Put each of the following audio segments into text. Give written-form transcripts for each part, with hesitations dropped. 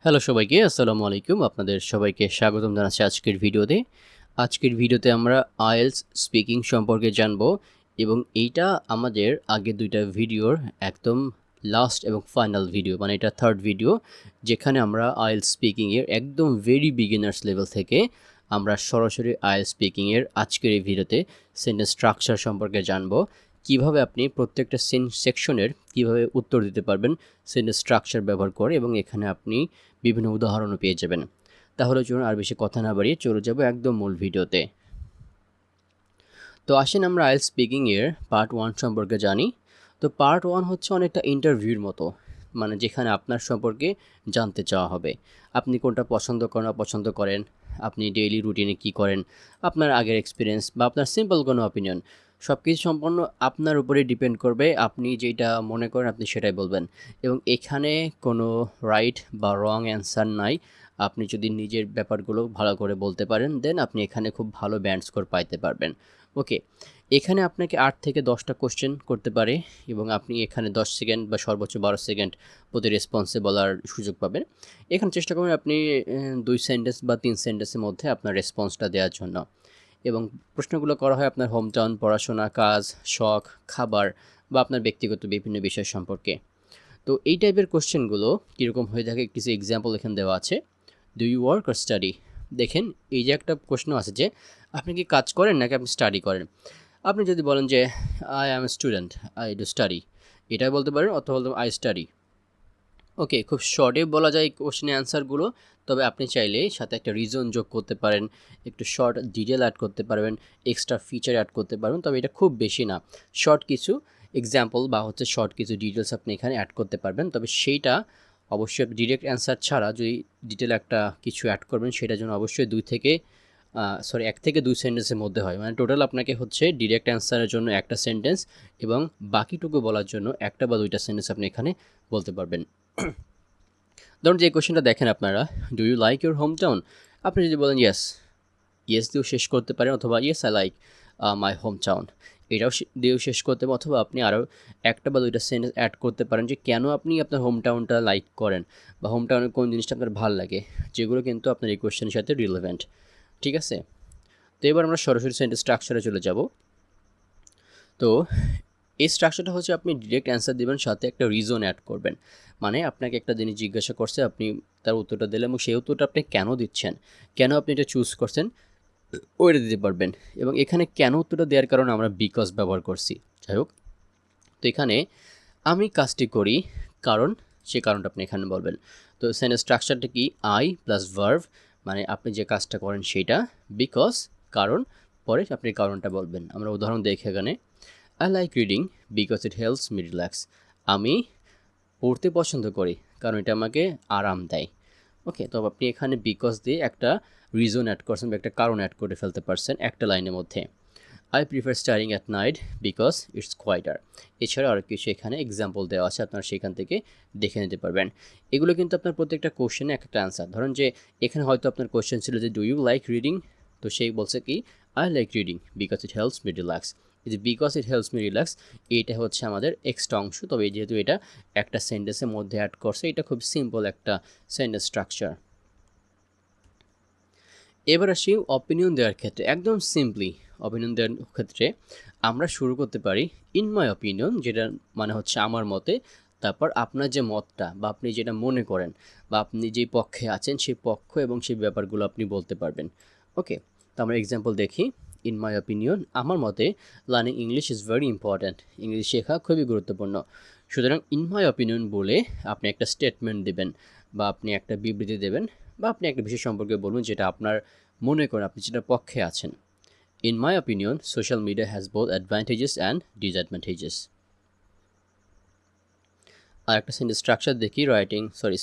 Hello সবাইকে, আসসালামু আলাইকুম। আপনাদের সবাইকে স্বাগতম জানাচ্ছি আজকের ভিডিওতে। আজকের ভিডিওতে আমরা আইএলটিএস স্পিকিং সম্পর্কে জানবো এবং এইটা আমাদের আগের ২টা ভিডিওর একদম লাস্ট এবং ফাইনাল ভিডিও, মানে এটা থার্ড ভিডিও, যেখানে আমরা আইএলটিএস স্পিকিংয়ের একদম ভেরি বিগিনার্স লেভেল থেকে আমরা সরাসরি আইএলটিএস স্পিকিংয়ের আজকের এই ভিডিওতে সেন্টেন্স স্ট্রাকচার সম্পর্কে জানবো। কিভাবে আপনি প্রত্যেকটা সেকশনের কিভাবে উত্তর দিতে পারবেন সেন্টেন্স স্ট্রাকচার ব্যবহার করে, এবং এখানে আপনি বিভিন্ন উদাহরণও পেয়ে যাবেন। তাহলে চলুন আর বেশি কথা না বাড়িয়ে চলে যাব একদম মূল ভিডিওতে। তো আসেন আমরা আইএলটিএস স্পিকিংয়ের পার্ট 1 সম্পর্কে জানি। তো পার্ট 1 হচ্ছে অনেকটা ইন্টারভিউর মতো, মানে যেখানে আপনার সম্পর্কে জানতে চাওয়া হবে। আপনি কোনটা পছন্দ করেন, অপছন্দ করেন, আপনি ডেইলি রুটিনে কী করেন, আপনার আগের এক্সপিরিয়েন্স বা আপনার সিম্পল কোনো অপিনিয়ন, সব কিছু সম্পূর্ণ আপনার উপরেই ডিপেন্ড করবে। আপনি যেটা মনে করেন আপনি সেটাই বলবেন, এবং এখানে কোনো রাইট বা রং অ্যান্সার নাই। আপনি যদি নিজের ব্যাপারগুলো ভালো করে বলতে পারেন, দেন আপনি এখানে খুব ভালো ব্যান্ড স্কোর পাইতে পারবেন। ওকে, এখানে আপনাকে ৮ থেকে ১০টা কোশ্চেন করতে পারে, এবং আপনি এখানে ১০ সেকেন্ড বা সর্বোচ্চ ১২ সেকেন্ড প্রতি রেসপন্সে বলার সুযোগ পাবেন। এখানে চেষ্টা করবেন আপনি ২ সেন্টেন্স বা ৩ সেন্টেন্সের মধ্যে আপনার রেসপন্সটা দেওয়ার জন্য। এবং প্রশ্নগুলো করা হয় আপনার হোম টাউন, পড়াশোনা, কাজ, শখ, খাবার বা আপনার ব্যক্তিগত বিভিন্ন বিষয় সম্পর্কে। তো এই টাইপের কোশ্চেনগুলো কীরকম হয়ে থাকে, কিছু এক্সাম্পল এখানে দেওয়া আছে। Do you work or study? দেখেন, এই যে একটা প্রশ্ন আছে যে আপনি কি কাজ করেন নাকি আপনি স্টাডি করেন। আপনি যদি বলেন যে I am a student, I do study, এটাই বলতে পারেন, অথবা বলতে আই স্টাডি। ওকে, খুব শর্টে বলা যায় কোশ্চেনের অ্যান্সারগুলো। তবে আপনি চাইলে সাথে একটা রিজন যোগ করতে পারেন, একটু শর্ট ডিটেল অ্যাড করতে পারবেন, এক্সট্রা ফিচার অ্যাড করতে পারবেন, তবে এটা খুব বেশি না। শর্ট কিছু এক্সাম্পল বা শর্ট কিছু ডিটেলস আপনি এখানে অ্যাড করতে পারবেন, তবে সেইটা অবশ্যই ডিরেক্ট অ্যান্সার ছাড়া যদি ডিটেল একটা কিছু অ্যাড করবেন, সেটার জন্য অবশ্যই ১ থেকে ২ সেন্টেন্সের মধ্যে হয়। মানে টোটাল আপনাকে হচ্ছে ডিরেক্ট অ্যান্সারের জন্য একটা সেন্টেন্স এবং বাকিটুকু বলার জন্য একটা বা ২টা সেন্টেন্স আপনি এখানে বলতে পারবেন। ধরুন যে কোশ্চেনটা দেখেন আপনারা, do you like your home town? আপনি যদি বলেন ইয়েস, ইয়েস দিয়েও শেষ করতে পারেন, অথবা yes I like my home town, এটাও দিয়েও শেষ করতে পারেন, অথবা আপনি আরও একটা বা ২টা সেন্টেন্স অ্যাড করতে পারেন যে কেন আপনি আপনার হোম টাউনটা লাইক করেন, বা হোম টাউনের কোন জিনিসটা আপনার ভালো লাগে, যেগুলো কিন্তু আপনার এই কোশ্চেনের সাথে রিলেভেন্ট। ঠিক আছে? তো এবার আমরা সরাসরি সেন্টেন্স স্ট্রাকচারে চলে যাব। তো এই স্ট্রাকচারটা হচ্ছে আপনি ডিরেক্ট অ্যান্সার দেবেন, সাথে একটা রিজন অ্যাড করবেন। মানে আপনাকে একটা জিনিস জিজ্ঞাসা করছে, আপনি তার উত্তরটা দিলেন, এবং সেই উত্তরটা আপনি কেন দিচ্ছেন, কেন আপনি এটা চুজ করছেন, ওইটা দিতে পারবেন। এবং এখানে কেন উত্তরটা দেওয়ার কারণে আমরা বিকজ ব্যবহার করছি। যাই হোক, তো এখানে আমি কাজটি করি কারণ, সে কারণটা আপনি এখানে বলবেন। তো সেন্টেন্স স্ট্রাকচারটা কি, আই প্লাস ভার্ভ, মানে আপনি যে কাজটা করেন সেইটা, বিকজ কারণ, পরে আপনি কারণটা বলবেন। আমরা উদাহরণ দেখি এখানে, I like reading because it helps me relax. আমি পড়তে পছন্দ করি কারণ এটা আমাকে আরাম দেয়। ওকে, তো আপনি এখানে বিকজ দিয়ে একটা রিজন অ্যাড করছেন বা একটা কারণ অ্যাড করে ফেলতে পারছেন একটা লাইনের মধ্যে। I prefer studying at night because it's quieter. এছাড়া আরও কিছু এখানে এক্সাম্পল দেওয়া আছে, আপনারা সেখান থেকে দেখে নিতে পারবেন। এগুলো কিন্তু আপনার প্রত্যেকটা কোশ্চেনে একটা অ্যান্সার। ধরুন যে এখানে হয়তো আপনার কোশ্চেন ছিল যে ডু ইউ লাইক রিডিং, তো সেই বলছে কি I like reading because it helps me relax. এই যে because it helps me relax, এইটা হচ্ছে আমাদের এক্সট্রা অংশ, তবে যেহেতু এটা একটা সেন্টেন্সের মধ্যে অ্যাড করছে, এটা খুব সিম্পল একটা সেন্টেন্স স্ট্রাকচার। এবার আসি অপিনিয়ন দেওয়ার ক্ষেত্রে। একদম সিম্পলি অপিনিয়ন দেওয়ার ক্ষেত্রে আমরা শুরু করতে পারি ইন মাই অপিনিয়ন, যেটা মানে হচ্ছে আমার মতে, তারপর আপনার যে মতটা বা আপনি যেটা মনে করেন বা আপনি যেই পক্ষে আছেন সেই পক্ষ এবং সেই ব্যাপারগুলো আপনি বলতে পারবেন। ওকে, তো আমরা এক্সাম্পল দেখি। ইন মাই অপিনিয়ন, আমার মতে learning English is very important, English শেখা খুবই গুরুত্বপূর্ণ। সুতরাং ইন মাই অপিনিয়ন বলে আপনি একটা স্টেটমেন্ট দেবেন, বা আপনি একটা বিবৃতি দেবেন, বা আপনি একটা বিষয় সম্পর্কে বলুন যেটা আপনার মনে করেন, আপনি যেটা পক্ষে আছেন। In my opinion social media has both advantages and disadvantages. আর একটা সেন্টেন্স স্ট্রাকচার দেখি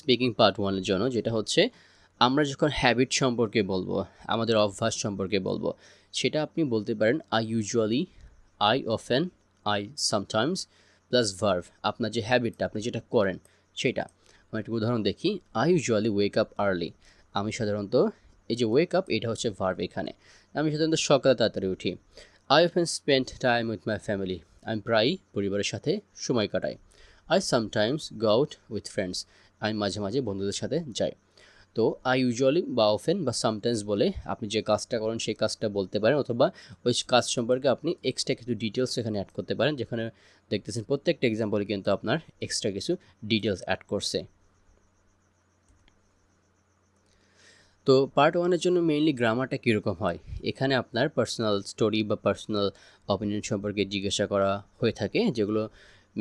স্পিকিং পার্ট 1 এর জন্য, যেটা হচ্ছে আমরা যখন হ্যাবিট সম্পর্কে বলবো, আমাদের অভ্যাস সম্পর্কে বলবো, সেটা আপনি বলতে পারেন I usually, I often, I sometimes plus verb, আপনার যে হ্যাবিটটা আপনি যেটা করেন সেটা। আমরা একটা উদাহরণ দেখি, I usually wake up early, আমি সাধারণত, এই যে ওয়েক আপ এটা হচ্ছে ভার্ভ এখানে, আমি সাধারণত সকালে তাড়াতাড়ি উঠি। I often spend time with my family, আমি প্রায়ই পরিবারের সাথে সময় কাটাই। I sometimes go out with friends, আমি মাঝে মাঝে বন্ধুদের সাথে যাই। তো আই ইউজুয়ালি বা অফেন বা সামটাইমস বলে আপনি যে কাজটা করেন সেই কাজটা বলতে পারেন, অথবা ওই কাজ সম্পর্কে আপনি এক্সট্রা কিছু ডিটেলস এখানে অ্যাড করতে পারেন, যেখানে দেখতেছেন প্রত্যেকটা এক্সাম্পলে কিন্তু আপনার এক্সট্রা কিছু ডিটেলস অ্যাড করছে। তো পার্ট ওয়ানের জন্য মেইনলি গ্রামারটা কীরকম হয়, এখানে আপনার পার্সোনাল স্টোরি বা পার্সোনাল অপিনিয়ন সম্পর্কে জিজ্ঞাসা করা হয়ে থাকে, যেগুলো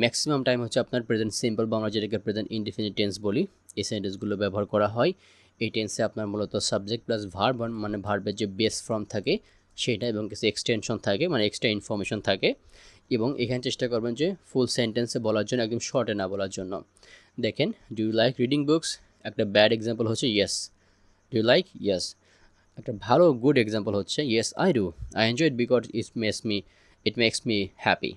ম্যাক্সিমাম টাইম হচ্ছে আপনার প্রেজেন্ট সিম্পল বা আমরা যেটাকে প্রেজেন্ট ইনডিফিনিট টেন্স বলি, এই সেন্টেন্সগুলো ব্যবহার করা হয়। এই টেন্সে আপনার মূলত সাবজেক্ট প্লাস ভার্ব, মানে ভার্বের যে বেস ফর্ম থাকে সেটা, এবং কিছু এক্সটেনশন থাকে, মানে এক্সট্রা ইনফরমেশন থাকে। এবং এখানে চেষ্টা করবেন যে ফুল সেন্টেন্সে বলার জন্য, একদম শর্টে না বলার জন্য। দেখেন, do you like reading books, একটা ব্যাড এক্সাম্পল হচ্ছে yes. Do you like, yes. একটা ভালো গুড এক্সাম্পল হচ্ছে yes I do, I enjoy it because it makes me happy.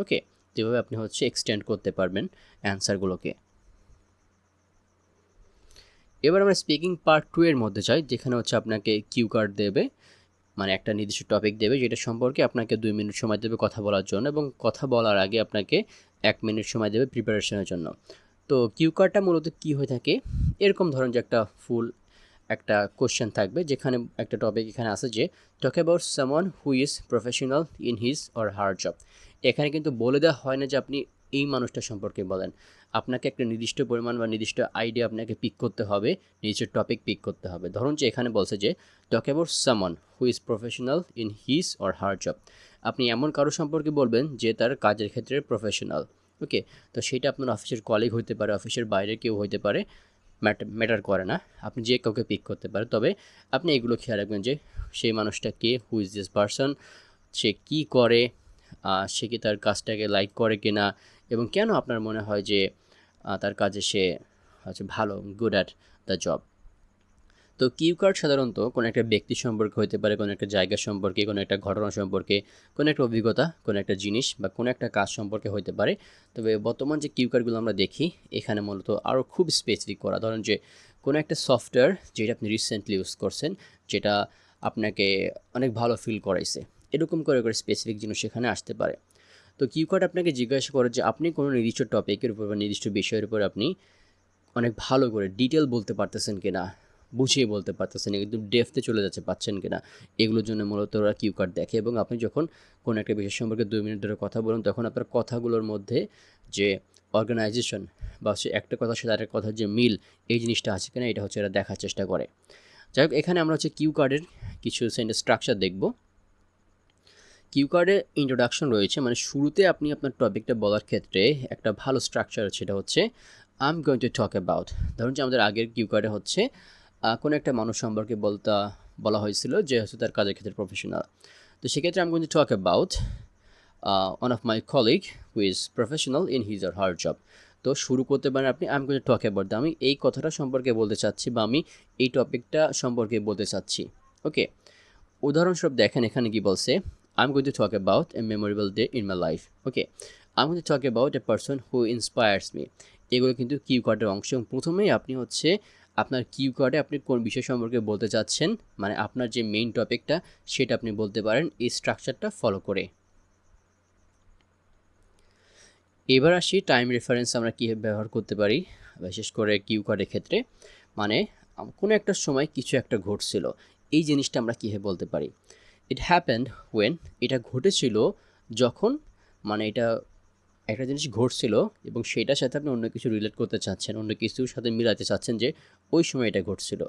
Okay, যেভাবে আপনি হচ্ছে এক্সটেন্ড করতে পারবেন অ্যান্সারগুলোকে। এবার আমরা স্পিকিং পার্ট 2 এর মধ্যে যাই, যেখানে হচ্ছে আপনাকে কিউ কার্ড দেবে, মানে একটা নির্দিষ্ট টপিক দেবে যেটা সম্পর্কে আপনাকে 2 মিনিট সময় দেবে কথা বলার জন্য, এবং কথা বলার আগে আপনাকে 1 মিনিট সময় দেবে প্রিপারেশনের জন্য। তো কিউ কার্ডটা মূলত কী হয়ে থাকে, এরকম ধরেন যে একটা কোশ্চেন থাকবে, যেখানে একটা টপিক এখানে আছে যে talk about someone who is professional in his or her job. এখানে কিন্তু বলে দেওয়া হয় না যে আপনি এই মানুষটা সম্পর্কে বলেন, আপনাকে একটা নির্দিষ্ট পরিমাণ বা নির্দিষ্ট আইডিয়া আপনাকে পিক করতে হবে, নির্দিষ্ট টপিক পিক করতে হবে। ধরুন যে এখানে বলছে যে talk about someone who is professional in his or her job. আপনি এমন কারো সম্পর্কে বলবেন যে তার কাজের ক্ষেত্রে প্রফেশনাল। ওকে, তো সেটা আপনার অফিসের কলিগ হতে পারে, অফিসের বাইরে কেউ হতে পারে, ম্যাটার করে না, আপনি যে কাউকে পিক করতে পারেন। তবে আপনি এগুলো খেয়াল রাখবেন যে সেই মানুষটা কে, হু ইজ দিস পারসন, সে কী করে, সে কি তার কাজটাকে লাইক করে কি না, এবং কেন আপনার মনে হয় যে তার কাজে সে হচ্ছে ভালো, গুড অ্যাট দ্য জব। তো কিউ কার্ড সাধারণত কোনো একটা ব্যক্তি সম্পর্কে হতে পারে, কোনো একটা জায়গা সম্পর্কে, কোনো একটা ঘটনা সম্পর্কে, কোনো একটা অভিজ্ঞতা, কোনো একটা জিনিস বা কোনো একটা কাজ সম্পর্কে হতে পারে। তবে বর্তমান যে কিউ কার্ডগুলো আমরা দেখি এখানে মূলত আরও খুব স্পেসিফিক করা, ধরেন যে কোনো একটা সফটওয়্যার যেটা আপনি রিসেন্টলি ইউজ করছেন, যেটা আপনাকে অনেক ভালো ফিল করাইছে, এরকম করে করে স্পেসিফিক জিনিস সেখানে আসতে পারে। তো কিউ কার্ড আপনাকে জিজ্ঞাসা করে যে আপনি কোনো নির্দিষ্ট টপিকের উপর বা নির্দিষ্ট বিষয়ের উপর আপনি অনেক ভালো করে ডিটেল বলতে পারতেছেন কিনা, বুঝিয়ে বলতে পারতেছেন, একদম ডেপথে চলে যাচ্ছে পাচ্ছেন কিনা, এগুলোর জন্য মূলত ওরা কিউ কার্ড দেখে। এবং আপনি যখন কোনো একটা বিষয় সম্পর্কে 2 মিনিট ধরে কথা বলুন, তখন আপনার কথাগুলোর মধ্যে যে অর্গানাইজেশন বা সে একটা কথার সাথে আরেকটা কথার যে মিল, এই জিনিসটা আছে কিনা, এটা হচ্ছে এরা দেখার চেষ্টা করে। যাই হোক, এখানে আমরা হচ্ছে কিউ কার্ডের কিছু সেন্টেন্স স্ট্রাকচার দেখব। কিউ কার্ডে ইন্ট্রোডাকশন রয়েছে, মানে শুরুতে আপনি আপনার টপিকটা বলার ক্ষেত্রে একটা ভালো স্ট্রাকচার, সেটা হচ্ছে I am going to talk about. ধরুন যে আমাদের আগের কিউ কার্ডে হচ্ছে কোনো একটা মানুষ সম্পর্কে বলা হয়েছিল যে হচ্ছে তার কাজের ক্ষেত্রে প্রফেশনাল। তো সেক্ষেত্রে I am going to talk about one of my colleague who is professional in his or her job. তো শুরু করতে পারেন আপনি I am going to talk about, আমি এই কথাটা সম্পর্কে বলতে চাচ্ছি, বা আমি এই টপিকটা সম্পর্কে বলতে চাচ্ছি। ওকে, উদাহরণস্বরূপ দেখেন এখানে কি বলছে, I'm going to talk about a memorable day in my life. Okay, I'm going to talk about a person who inspires me. এগুলো কিন্তু কিউ কার্ডের অংশ। প্রথমেই আপনি হচ্ছে আপনার কিউ কার্ডে আপনি কোন বিষয় সম্পর্কে বলতে চাচ্ছেন, মানে আপনার যে মেইন টপিকটা সেটা আপনি বলতে পারেন এই স্ট্রাকচারটা ফলো করে। এবার আসি টাইম রেফারেন্স আমরা কীভাবে ব্যবহার করতে পারি, বিশেষ করে কিউ কার্ডের ক্ষেত্রে। মানে কোনো একটা সময় কিছু একটা ঘটছিল, এই জিনিসটা আমরা কীভাবে বলতে পারি। ইট হ্যাপেন্ড ওয়েন, এটা ঘটেছিল যখন, মানে এটা একটা জিনিস ঘটছিল এবং সেটার সাথে আপনি অন্য কিছু রিলেট করতে চাচ্ছেন, অন্য কিছুর সাথে মিলাতে চাচ্ছেন যে ওই সময় এটা ঘটছিল।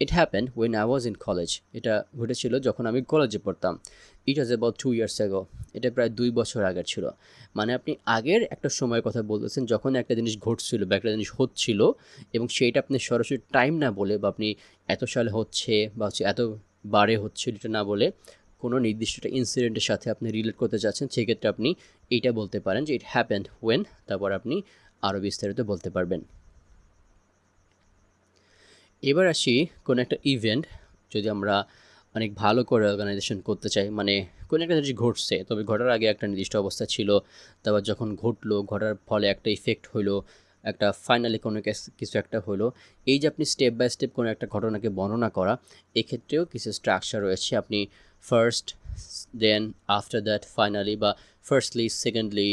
It happened when I was in college, এটা ঘটেছিল যখন আমি কলেজে পড়তাম। It was about 2 years ago, এটা প্রায় 2 বছর আগের ছিল। মানে আপনি আগের একটা সময়ের কথা বলতেছেন যখন একটা জিনিস ঘটছিল বা একটা জিনিস হচ্ছিল, এবং সেইটা আপনি সরাসরি টাইম না বলে, বা আপনি এত সালে হচ্ছে বা হচ্ছে এত বারে হচ্ছে, এটা না বলে কোনো নির্দিষ্ট একটা ইনসিডেন্টের সাথে আপনি রিলেট করতে চাচ্ছেন, সেক্ষেত্রে আপনি এইটা বলতে পারেন যে ইট হ্যাপেন্ড ওয়েন, তারপর আপনি আরও বিস্তারিত বলতে পারবেন। এবার আসি কোনো একটা ইভেন্ট যদি আমরা অনেক ভালো করে অর্গানাইজেশন করতে চাই, মানে কোনো একটা জিনিস ঘটছে, তবে ঘটার আগে একটা নির্দিষ্ট অবস্থা ছিল, তারপর যখন ঘটলো, ঘটার ফলে একটা ইফেক্ট হলো, একটা ফাইনালি কোনো কিছু একটা হলো, এই যে আপনি স্টেপ বাই স্টেপ কোনো একটা ঘটনাকে বর্ণনা করা, এক্ষেত্রেও কিছু স্ট্রাকচার রয়েছে। আপনি first, then after that, finally, বা ফার্স্টলি, সেকেন্ডলি,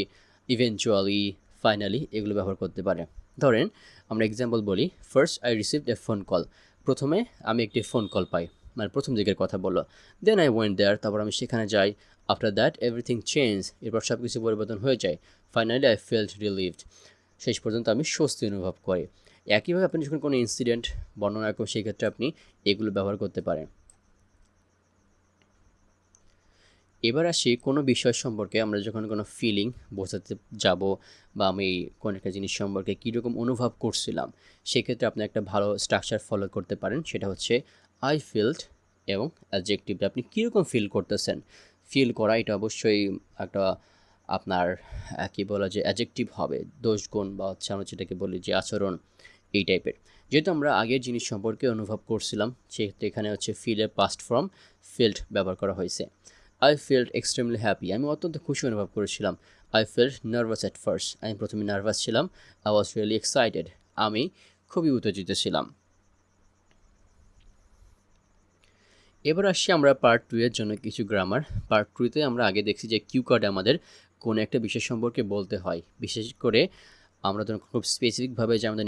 ইভেনচুয়ালি, ফাইনালি, এগুলো ব্যবহার করতে পারে। ধরেন আমরা এক্সাম্পল বলি, first I received a phone call. প্রথমে আমি একটি ফোন কল পাই, মানে প্রথম দিকের কথা বললো। দেন আই ওয়েন্ট দেয়ার, তারপর আমি সেখানে যাই। আফটার দ্যাট এভরিথিং চেঞ্জ, এরপর সব কিছু পরিবর্তন হয়ে যায়। ফাইনালি আই ফেল্ট রিলিভড, শেষ পর্যন্ত আমি স্বস্তি অনুভব করি। একইভাবে আপনি যখন কোনো ইনসিডেন্ট বর্ণনা করেন সেই ক্ষেত্রে আপনি এগুলো ব্যবহার করতে পারেন। এবার আসি কোনো বিষয় সম্পর্কে আমরা যখন কোনো ফিলিং বোঝাতে যাব, বা আমি কোনো একটা জিনিস সম্পর্কে কীরকম অনুভব করছিলাম, সেক্ষেত্রে আপনি একটা ভালো স্ট্রাকচার ফলো করতে পারেন। সেটা হচ্ছে আই ফিল্ড এবং অ্যাডজেক্টিভটা আপনি কীরকম ফিল করতেছেন। ফিল করা এটা অবশ্যই একটা আপনার কী বলা যে অ্যাডজেক্টিভ হবে, দোষ গুণ বা হচ্ছে আমরা যেটাকে বলি যে আচরণ, এই টাইপের। যেহেতু আমরা আগের জিনিস সম্পর্কে অনুভব করছিলাম, সেক্ষেত্রে এখানে হচ্ছে ফিলের পাস্ট ফর্ম ফিল্ড ব্যবহার করা হয়েছে। আই ফেল্ট এক্সট্রিমলি হ্যাপি, আমি অত্যন্ত খুশি অনুভব করেছিলাম। I felt nervous at first, আমি প্রথমে নার্ভাস ছিলাম। আই ওয়াজ রিয়েলি এক্সাইটেড, আমি খুবই উত্তেজিত ছিলাম। এবার আসছি আমরা পার্ট 2 এর জন্য কিছু গ্রামার। পার্ট 2 তে আমরা আগে দেখছি যে কিউ কার্ডে আমাদের কোনো একটা বিষয় সম্পর্কে বলতে হয়, বিশেষ করে আমরা ধরুন খুব স্পেসিফিকভাবে যে আমাদের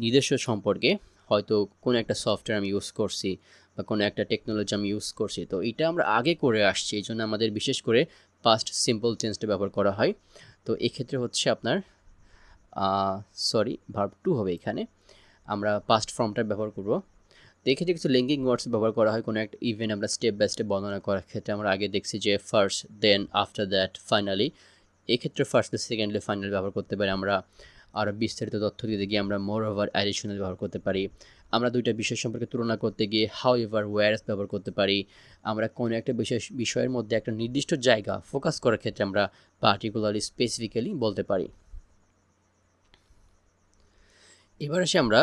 নিজস্ব সম্পর্কে, হয়তো কোনো একটা সফটওয়্যার আমি ইউজ করছি বা কোনো একটা টেকনোলজি আমি ইউজ করছি, তো এটা আমরা আগে করে আসছি, এই জন্য আমাদের বিশেষ করে পাস্ট সিম্পল টেন্সটা ব্যবহার করা হয়। তো এক্ষেত্রে হচ্ছে আপনার ভার্ব 2 হবে এখানে, আমরা পাস্ট ফর্মটা ব্যবহার করব। তো এক্ষেত্রে কিছু লিঙ্কিং ওয়ার্ডস ব্যবহার করা হয় কোনো একটা ইভেন্ট আমরা স্টেপ বাই স্টেপ বর্ণনা করার ক্ষেত্রে। আমরা আগে দেখছি যে first, then, after that, finally. এক্ষেত্রে ফার্স্ট, সেকেন্ডলি, ফাইনাল ব্যবহার করতে পারি। আমরা আরও বিস্তারিত তথ্য দিতে গিয়ে আমরা মোর ওভার, অ্যাডিশনাল ব্যবহার করতে পারি। আমরা দুইটা বিষয় সম্পর্কে তুলনা করতে গিয়ে হাউ এভার, ওয়্যারস ব্যবহার করতে পারি। আমরা কোনো একটা বিষয়ের মধ্যে একটা নির্দিষ্ট জায়গা ফোকাস করার ক্ষেত্রে আমরা পার্টিকুলারলি, স্পেসিফিক্যালি বলতে পারি। এবার আসি আমরা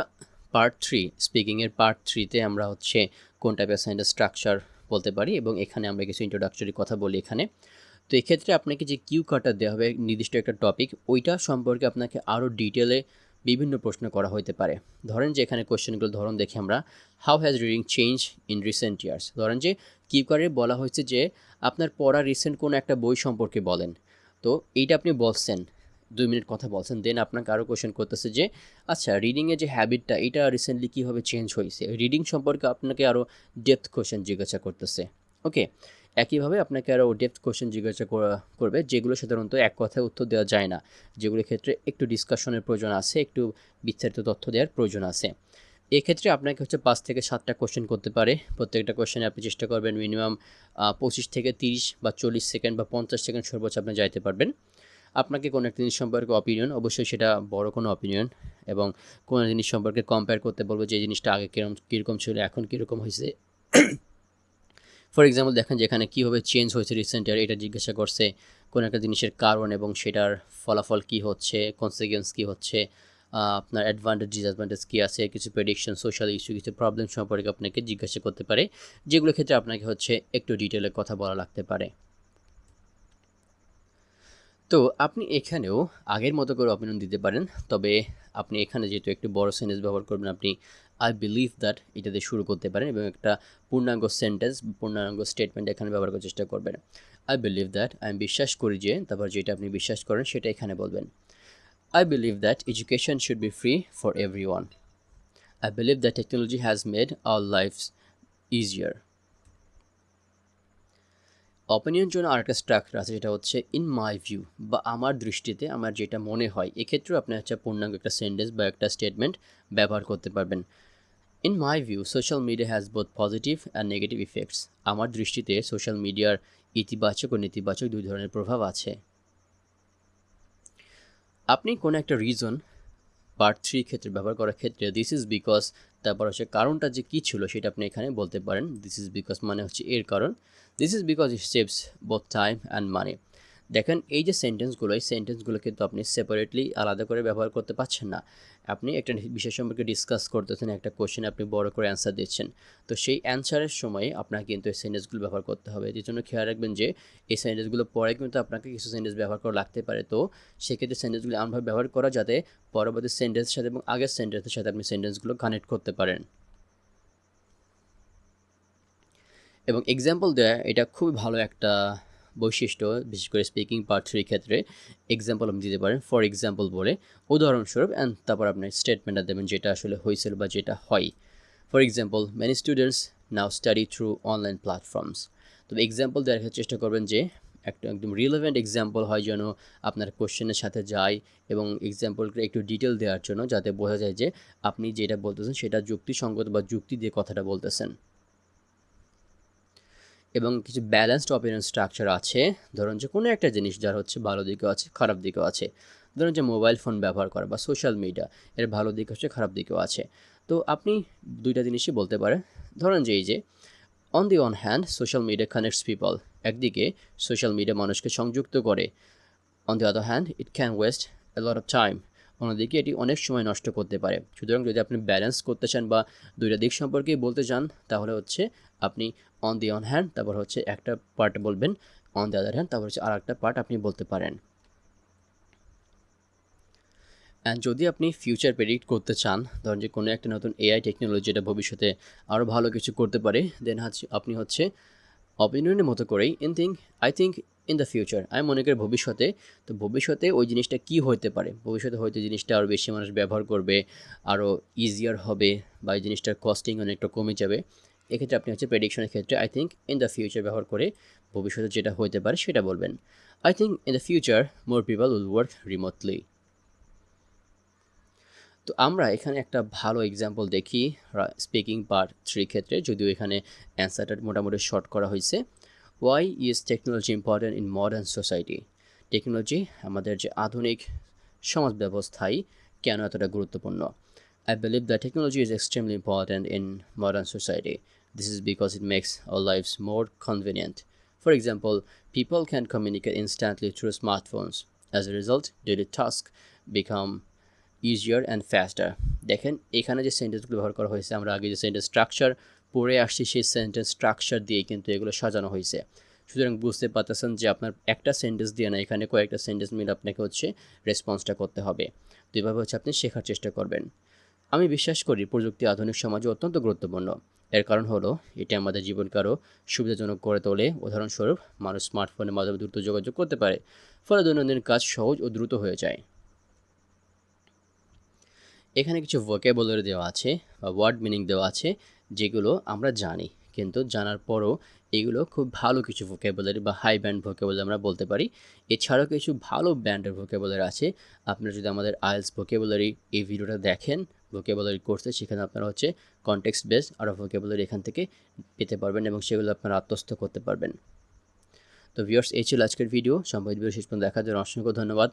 পার্ট 3, স্পিকিংয়ের পার্ট 3তে আমরা হচ্ছে কোন টাইপের সেন্টেন্স স্ট্রাকচার বলতে পারি, এবং এখানে আমরা কিছু ইন্ট্রোডাক্টরি কথা বলি এখানে। তো এক্ষেত্রে আপনাকে যে কিউ কার্ডটা দেওয়া হবে নির্দিষ্ট একটা টপিক, ওইটা সম্পর্কে আপনাকে আরও ডিটেলে বিভিন্ন প্রশ্ন করা হতে পারে। ধরেন যে এখানে কোশ্চেনগুলো ধরন দেখি আমরা, how has reading change in recent years. ধরেন যে কিউ কার্ডে বলা হয়েছে যে আপনার পড়া রিসেন্ট কোনো একটা বই সম্পর্কে বলেন। তো এইটা আপনি বলছেন, 2 মিনিট কথা বলছেন, দেন আপনাকে আরও কোশ্চেন করতেছে যে আচ্ছা রিডিংয়ের যে হ্যাবিটটা এটা রিসেন্টলি কীভাবে চেঞ্জ হয়েছে, রিডিং সম্পর্কে আপনাকে আরও ডেপথ কোশ্চেন জিজ্ঞাসা করতেছে। ওকে, একইভাবে আপনাকে আরও ডেপথ কোশ্চেন জিজ্ঞাসা করবে, যেগুলো সাধারণত এক কথায় উত্তর দেওয়া যায় না, যেগুলোর ক্ষেত্রে একটু ডিসকাশনের প্রয়োজন আছে, একটু বিস্তারিত তথ্য দেওয়ার প্রয়োজন আছে। এক্ষেত্রে আপনাকে হচ্ছে 5 থেকে 7টা কোশ্চেন করতে পারে। প্রত্যেকটা কোশ্চেনে আপনি চেষ্টা করবেন মিনিমাম 25 থেকে 30 বা 40 সেকেন্ড বা 50 সেকেন্ড সর্বোচ্চ আপনি যাইতে পারবেন। আপনাকে কোনো একটা জিনিস সম্পর্কে অপিনিয়ন, অবশ্যই সেটা বড় কোনো অপিনিয়ন, এবং কোনো জিনিস সম্পর্কে কম্পেয়ার করতে বলবো যে এই জিনিসটা আগে কীরকম ছিল, এখন কীরকম হয়েছে। ফর এক্সাম্পল দেখেন যে এখানে কীভাবে চেঞ্জ হয়েছে রিসেন্ট ইয়ার, এটা জিজ্ঞাসা করছে। কোনো একটা জিনিসের কারণ এবং সেটার ফলাফল কী হচ্ছে, কনসিকুয়েন্স কী হচ্ছে, আপনার অ্যাডভান্টেজ ডিসঅ্যাডভান্টেজ কী আছে, কিছু প্রেডিকশন, সোশ্যাল ইস্যু, কিছু প্রবলেম সম্পর্কে আপনাকে জিজ্ঞাসা করতে পারে, যেগুলোর ক্ষেত্রে আপনাকে হচ্ছে একটু ডিটেলে কথা বলা লাগতে পারে। তো আপনি এখানেও আগের মতো করে অপিনিয়ন দিতে পারেন, তবে আপনি এখানে যেহেতু একটু বড় সেন্টেন্স ব্যবহার করবেন, আপনি আই বিলিভ দ্যাট এটা দিয়ে শুরু করতে পারেন এবং একটা পূর্ণাঙ্গ সেন্টেন্স, পূর্ণাঙ্গ স্টেটমেন্ট এখানে ব্যবহার করার চেষ্টা করবেন। আই বিলিভ দ্যাট, আমি বিশ্বাস করি যে, তারপর যেটা আপনি বিশ্বাস করেন সেটা এখানে বলবেন। I believe that education should be free for everyone. I believe that technology has made our lives easier. Opinion জন্য আরেকটা স্ট্রাকচার আছে, যেটা হচ্ছে ইন মাই ভিউ, বা আমার দৃষ্টিতে, আমার যেটা মনে হয়। এক্ষেত্রেও আপনি হচ্ছে পূর্ণাঙ্গ একটা সেন্টেন্স বা একটা স্টেটমেন্ট ব্যবহার করতে পারবেন। In my view social media has both positive and negative effects. আমার দৃষ্টিতে সোশ্যাল মিডিয়ার ইতিবাচক ও নেতিবাচক 2 ধরনের প্রভাব আছে। আপনি কোনো একটা রিজন পার্ট 3 ক্ষেত্রে ব্যবহার করার ক্ষেত্রে দিস ইজ বিকজ, তারপর হচ্ছে কারণটা যে কী ছিল সেটা আপনি এখানে বলতে পারেন। দিস ইজ বিকজ মানে হচ্ছে এর কারণ। This is because it saves both time and money. দেখেন এই যে সেন্টেন্সগুলো, এই সেন্টেন্সগুলো কিন্তু আপনি সেপারেটলি আলাদা করে ব্যবহার করতে পারছেন না। আপনি একটা বিষয় সম্পর্কে ডিসকাস করতেছেন, একটা কোশ্চেন আপনি বড় করে অ্যান্সার দিচ্ছেন, তো সেই অ্যান্সারের সময় আপনাকে কিন্তু এই সেন্টেন্সগুলো ব্যবহার করতে হবে। এর জন্য খেয়াল রাখবেন যে এই সেন্টেন্সগুলো পরে কিন্তু আপনাকে কিছু সেন্টেন্স ব্যবহার করা লাগতে পারে। তো সেক্ষেত্রে সেন্টেন্সগুলো এমনভাবে ব্যবহার করা যাতে পরবর্তী সেন্টেন্সের সাথে এবং আগের সেন্টেন্সের সাথে আপনি সেন্টেন্সগুলো কানেক্ট করতে পারেন। এবং এক্সাম্পল দেওয়া এটা খুবই ভালো একটা বৈশিষ্ট্য বিশেষ করে স্পিকিং পার্ট 3 ক্ষেত্রে এক্সাম্পল আপনি দিতে পারেন ফর এক্সাম্পল বলে উদাহরণস্বরূপ অ্যান্ড তারপর আপনি স্টেটমেন্টটা দেবেন যেটা আসলে হয়েছিল বা যেটা হয়। For example many students now study through online platforms. তো এক্সাম্পল দেওয়ার চেষ্টা করবেন যে একটা একদম রিলেভেন্ট এক্সাম্পল হয় যেন আপনার কোশ্চেনের সাথে যায় এবং এক্সাম্পলটা একটু ডিটেল দেওয়ার জন্য যাতে বোঝা যায় যে আপনি যেটা বলতেছেন সেটা যুক্তিসঙ্গত বা যুক্তি দিয়ে কথাটা বলতেছেন। এবং কিছু ব্যালেন্সড অপিনিয়ন স্ট্রাকচার আছে। ধরুন যে কোনো একটা জিনিস যার হচ্ছে ভালো দিকও আছে খারাপ দিকও আছে। ধরুন যে মোবাইল ফোন ব্যবহার করা বা সোশ্যাল মিডিয়া এর ভালো দিক হচ্ছে খারাপ দিকও আছে। তো আপনি দুইটা জিনিসই বলতে পারেন। ধরেন যে এই যে on the one hand social media connects people, একদিকে সোশ্যাল মিডিয়া মানুষকে সংযুক্ত করে, on the other hand it can West A lot of time, অন্যদিকে এটি অনেক সময় নষ্ট করতে পারে। সুতরাং যদি আপনি ব্যালেন্স করতে চান বা দুইটা দিক সম্পর্কেই বলতে চান তাহলে হচ্ছে আপনি অন দি অন হ্যান্ড তারপর হচ্ছে একটা পার্ট বলবেন, অন দি আদার হ্যান্ড তারপর হচ্ছে আর একটা পার্ট আপনি বলতে পারেন। অ্যান্ড যদি আপনি ফিউচার প্রেডিক্ট করতে চান, ধরেন যে কোনো একটা নতুন এআই টেকনোলজি যেটা ভবিষ্যতে আরও ভালো কিছু করতে পারে, দেন আপনি হচ্ছে অপিনিয়নের মতো করেই I think in the future, আমি মনে করি ভবিষ্যতে, তো ভবিষ্যতে ওই জিনিসটা কী হতে পারে, ভবিষ্যতে হয়তো জিনিসটা আরও বেশি মানুষ ব্যবহার করবে, আরও ইজিয়ার হবে বা এই জিনিসটার কস্টিং অনেকটা কমে যাবে। এক্ষেত্রে আপনি হচ্ছে প্রেডিকশনের ক্ষেত্রে I think in the future ব্যবহার করে ভবিষ্যতে যেটা হতে পারে সেটা বলবেন। I think in the future more people will work remotely. তো আমরা এখানে একটা ভালো এক্সাম্পল দেখি স্পিকিং পার্ট 3 ক্ষেত্রে, যদিও এখানে অ্যান্সারটা মোটামুটি শর্ট করা হয়েছে। Why is technology important in modern society? Technology আমাদের যে আধুনিক সমাজ ব্যবস্থায় কেন এতটা গুরুত্বপূর্ণ? I believe that technology is extremely important in modern society. This is because it makes our lives more convenient. For example, people can communicate instantly through smartphones. As a result, daily tasks become easier and ফাস্টার। দেখেন এখানে যে সেন্টেন্সগুলো ব্যবহার করা হয়েছে, আমরা আগে যে sentence structure পড়ে আসছি সেই সেন্টেন্স স্ট্রাকচার দিয়ে কিন্তু এগুলো সাজানো হয়েছে। সুতরাং বুঝতে পারতেছেন যে আপনার একটা সেন্টেন্স দিয়ে না, এখানে কয়েকটা সেন্টেন্স মিলে আপনাকে হচ্ছে রেসপন্সটা করতে হবে। তো এভাবে হচ্ছে আপনি শেখার চেষ্টা করবেন। আমি বিশ্বাস করি প্রযুক্তি আধুনিক সমাজে অত্যন্ত গুরুত্বপূর্ণ। এর কারণ হলো এটি আমাদের জীবনকে আরও সুবিধাজনক করে তোলে। উদাহরণস্বরূপ মানুষ স্মার্টফোনের মাধ্যমে দ্রুত যোগাযোগ করতে পারে, ফলে দৈনন্দিন কাজ সহজ ও দ্রুত হয়ে যায়। এখানে কিছু ভোকাবুলারি দেওয়া আছে বা ওয়ার্ড মিনিং দেওয়া আছে যেগুলো আমরা জানি, কিন্তু জানার পরও এগুলো খুব ভালো কিছু ভোকাবুলারি বা হাই ব্যান্ড ভোকাবুলারি আমরা বলতে পারি। এছাড়াও কিছু ভালো ব্যান্ডের ভোকাবুলারি আছে। আপনারা যদি আমাদের আইএলটিএস ভোকাবুলারি এই ভিডিওটা দেখেন, ভোকাবুলারি কোর্সে, সেখানে আপনারা হচ্ছে কনটেক্সট বেস আরও ভোকাবুলারি এখান থেকে পেতে পারবেন এবং সেগুলো আপনারা আত্মস্থ করতে পারবেন। তো ভিউয়ার্স, এই ছিল আজকের ভিডিও। সম্পূর্ণ ভিডিও শেষ পর্যন্ত দেখার জন্য অসংখ্য ধন্যবাদ।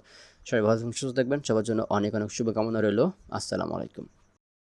সবাই ভালো সুস্থ থাকবেন, সবার জন্য অনেক অনেক শুভকামনা রইল। আসসালামু আলাইকুম।